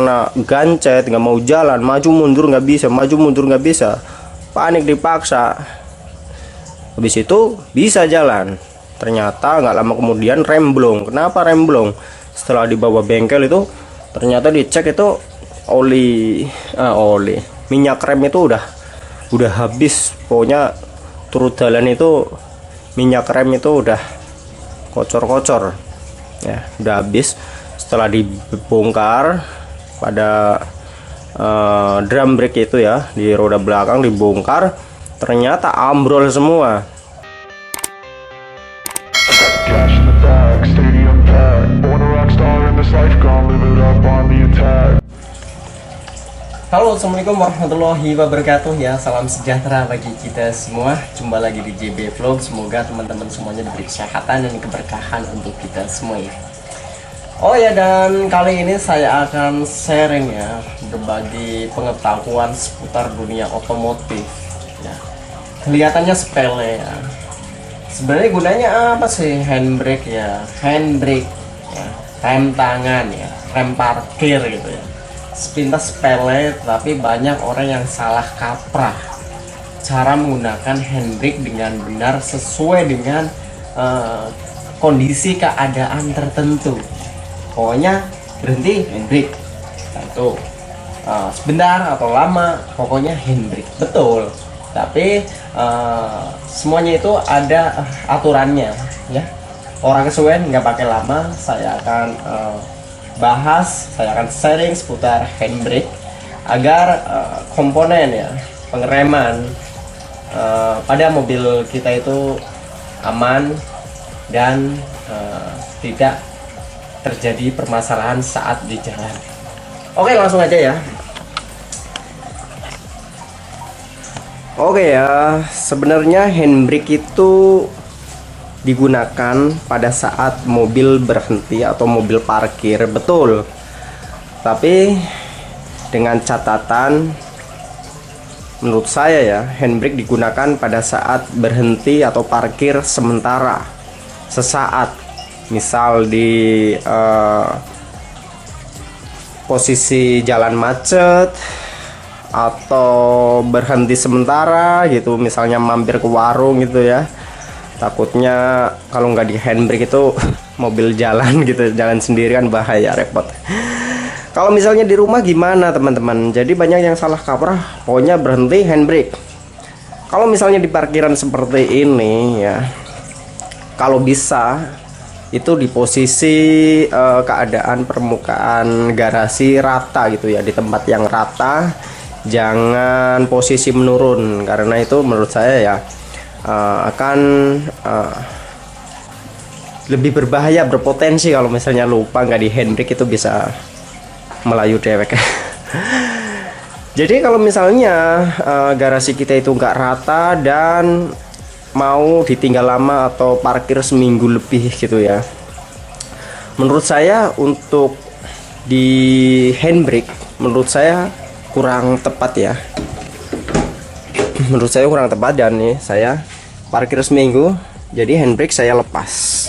karena gancet, nggak mau jalan, maju mundur nggak bisa, maju mundur nggak bisa, panik dipaksa. Habis itu bisa jalan, ternyata nggak lama kemudian remblong. Kenapa remblong? Setelah dibawa bengkel itu ternyata dicek itu oli minyak rem itu udah habis. Pokoknya turut jalan itu minyak rem itu udah kocor-kocor ya, udah habis. Setelah dibongkar pada drum brake itu ya, di roda belakang dibongkar, ternyata ambrol semua. Halo, assalamualaikum warahmatullahi wabarakatuh ya, salam sejahtera bagi kita semua. Jumpa lagi di JB Vlog. Semoga teman-teman semuanya diberi kesehatan dan keberkahan untuk kita semua ya. Oh ya, dan kali ini saya akan sharing ya, berbagi pengetahuan seputar dunia otomotif ya. Kelihatannya sepele ya, sebenarnya gunanya apa sih handbrake ya? Handbrake ya, rem tangan ya, rem parkir gitu ya. Sepintas sepele, tapi banyak orang yang salah kaprah cara menggunakan handbrake dengan benar sesuai dengan kondisi keadaan tertentu. Pokoknya berhenti handbrake, satu sebentar atau lama, pokoknya handbrake betul. Tapi semuanya itu ada aturannya ya. Orang kesuwen nggak pakai lama. Saya akan saya akan sharing seputar handbrake agar komponen ya, pengereman pada mobil kita itu aman dan tidak terjadi permasalahan saat di jalan. Oke, langsung aja ya. Oke ya, sebenarnya handbrake itu digunakan pada saat mobil berhenti atau mobil parkir, betul. Tapi dengan catatan, menurut saya ya, handbrake digunakan pada saat berhenti atau parkir sementara, sesaat. Misal di posisi jalan macet atau berhenti sementara gitu, misalnya mampir ke warung gitu ya. Takutnya kalau nggak di handbrake itu mobil jalan gitu, jalan sendiri kan bahaya, repot. Kalau misalnya di rumah gimana teman-teman? Jadi banyak yang salah kaprah, pokoknya berhenti handbrake. Kalau misalnya di parkiran seperti ini ya, kalau bisa itu di posisi keadaan permukaan garasi rata gitu ya, di tempat yang rata, jangan posisi menurun, karena itu menurut saya ya akan lebih berbahaya, berpotensi kalau misalnya lupa nggak di handbrake itu bisa melayu dewek. Jadi kalau misalnya garasi kita itu nggak rata dan mau ditinggal lama atau parkir seminggu lebih gitu ya, menurut saya untuk di handbrake menurut saya kurang tepat ya. Menurut saya kurang tepat, dan nih saya parkir seminggu jadi handbrake saya lepas.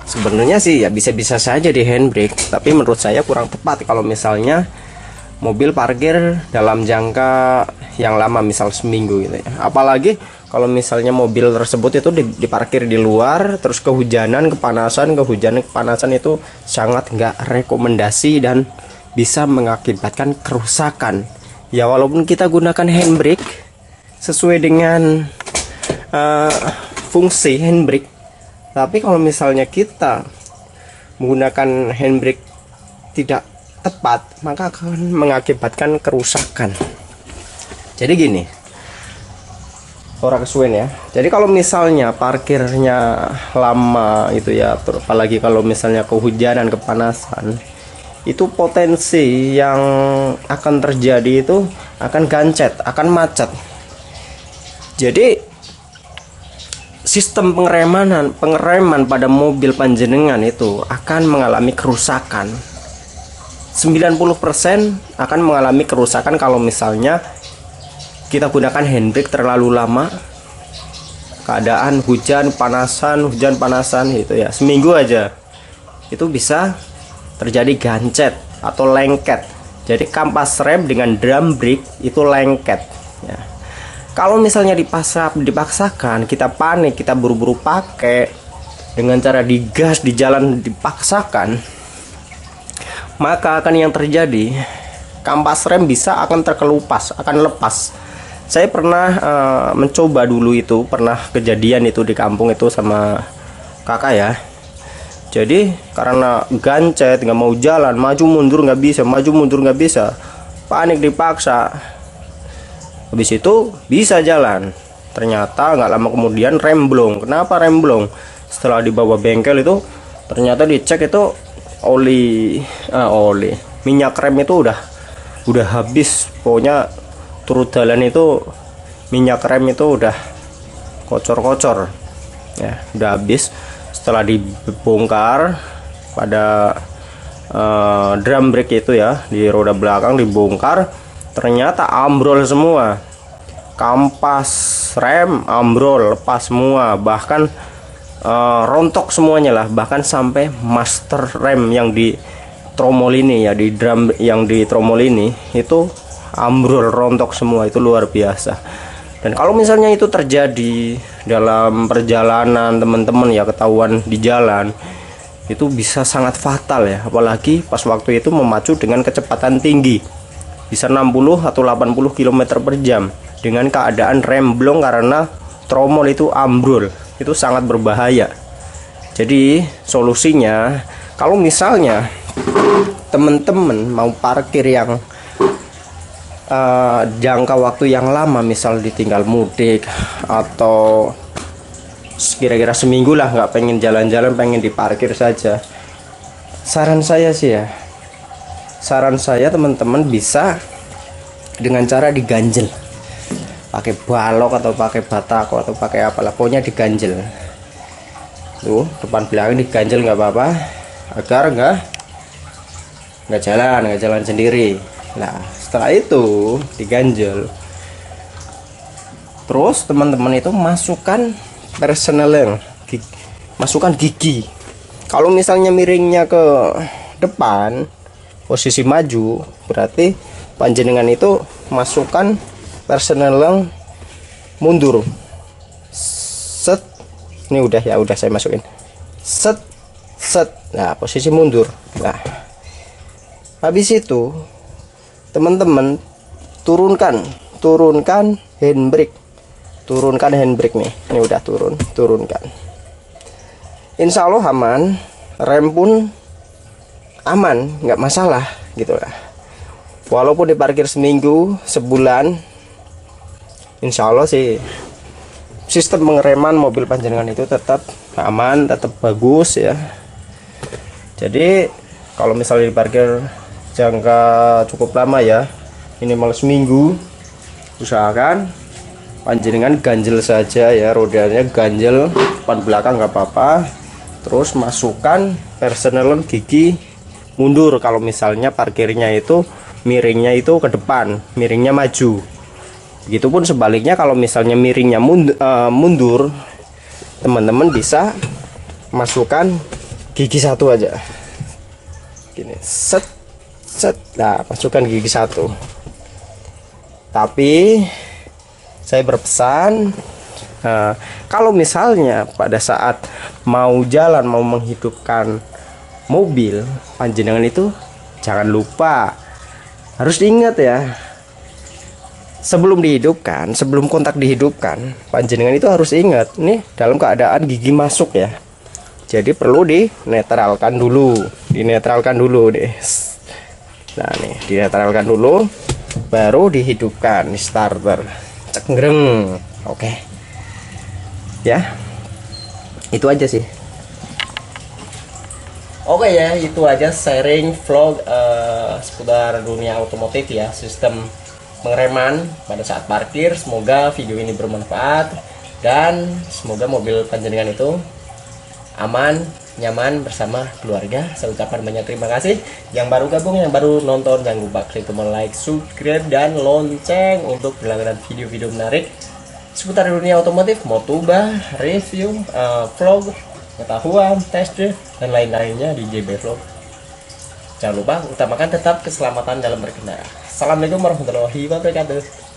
Sebenarnya sih ya bisa-bisa saja di handbrake, tapi menurut saya kurang tepat kalau misalnya mobil parkir dalam jangka yang lama, misal seminggu gitu ya. Apalagi kalau misalnya mobil tersebut itu diparkir di luar, terus kehujanan, kepanasan itu sangat nggak rekomendasi dan bisa mengakibatkan kerusakan. Ya walaupun kita gunakan handbrake sesuai dengan fungsi handbrake, tapi kalau misalnya kita menggunakan handbrake tidak tepat, maka akan mengakibatkan kerusakan. Jadi gini, orang kesuwen ya. Jadi kalau misalnya parkirnya lama itu ya, apalagi kalau misalnya kehujanan, kepanasan, itu potensi yang akan terjadi itu akan gancet, akan macet. Jadi sistem pengereman pada mobil panjenengan itu akan mengalami kerusakan. 90% akan mengalami kerusakan kalau misalnya kita gunakan handbrake terlalu lama, keadaan hujan panasan gitu ya, seminggu aja itu bisa terjadi gancet atau lengket. Jadi kampas rem dengan drum brake itu lengket ya. Kalau misalnya dipaksakan, kita panik, kita buru-buru pakai dengan cara digas di jalan dipaksakan, maka akan yang terjadi kampas rem bisa akan terkelupas, akan lepas. Saya pernah mencoba dulu itu, pernah kejadian itu di kampung itu sama kakak ya. Jadi karena gancet, nggak mau jalan, maju mundur nggak bisa, maju mundur nggak bisa, panik dipaksa. Habis itu bisa jalan, ternyata nggak lama kemudian remblong. Kenapa remblong? Setelah dibawa bengkel itu ternyata dicek itu oli minyak rem itu udah habis. Pokoknya turut jalan itu minyak rem itu udah kocor-kocor ya, udah habis. Setelah dibongkar pada drum brake itu ya, di roda belakang dibongkar, ternyata ambrol semua, kampas rem ambrol, lepas semua, bahkan rontok semuanya lah, bahkan sampai master rem yang di tromol ini ya, di drum yang di tromol ini itu ambrol, rontok semua. Itu luar biasa. Dan kalau misalnya itu terjadi dalam perjalanan teman-teman ya, ketahuan di jalan, itu bisa sangat fatal ya, apalagi pas waktu itu memacu dengan kecepatan tinggi, bisa 60 atau 80 km per jam dengan keadaan remblong karena tromol itu ambrol. Itu sangat berbahaya. Jadi solusinya, kalau misalnya teman-teman mau parkir yang jangka waktu yang lama, misal ditinggal mudik atau kira-kira seminggu lah nggak pengen jalan-jalan, pengen diparkir saja, saran saya sih ya, saran saya teman-teman bisa dengan cara diganjel, pakai balok atau pakai batako atau pakai apalah, pokoknya diganjel tuh, depan belakang diganjel nggak apa-apa, agar nggak jalan sendiri. Nah setelah itu diganjel, terus teman-teman itu masukkan persneling, masukkan gigi. Kalau misalnya miringnya ke depan, posisi maju, berarti panjenengan itu masukkan persneling mundur. Set, ini udah ya, udah saya masukin. Set, set. Nah posisi mundur. Nah habis itu teman-teman turunkan handbrake, turunkan handbrake nih, ini udah turunkan. Insya Allah aman, rem pun aman, nggak masalah gitu lah. Walaupun diparkir seminggu, sebulan, insya Allah sih sistem pengereman mobil panjenengan itu tetap aman, tetap bagus ya. Jadi kalau misalnya diparkir jangka cukup lama ya, minimal seminggu, usahakan panjenengan ganjel saja ya, rodanya ganjel, depan belakang nggak apa-apa. Terus masukkan persneling gigi mundur. Kalau misalnya parkirnya itu miringnya itu ke depan, miringnya maju. Begitupun sebaliknya, kalau misalnya miringnya mundur, teman-teman bisa masukkan gigi satu aja, gini, set. Nah masukkan gigi satu. Tapi saya berpesan, kalau misalnya pada saat mau jalan, mau menghidupkan mobil panjenengan itu jangan lupa, harus diingat ya, sebelum dihidupkan, sebelum kontak dihidupkan, panjenengan itu harus ingat nih dalam keadaan gigi masuk ya. Jadi perlu dinetralkan dulu deh. Nah nih dinetralkan dulu, baru dihidupkan di starter, cengreng. Oke ya, itu aja sih. Oke ya, itu aja sharing vlog seputar dunia otomotif ya, sistem pengereman pada saat parkir. Semoga video ini bermanfaat dan semoga mobil panjenengan itu aman, nyaman bersama keluarga. Saya ucapkan banyak terima kasih. Yang baru gabung, yang baru nonton, jangan lupa klik tombol like, subscribe, dan lonceng untuk berlangganan video-video menarik seputar dunia otomotif, motobah, review, vlog, pengetahuan, test drive, dan lain-lainnya di JB Vlog. Jangan lupa utamakan tetap keselamatan dalam berkendara. Assalamualaikum warahmatullahi wabarakatuh.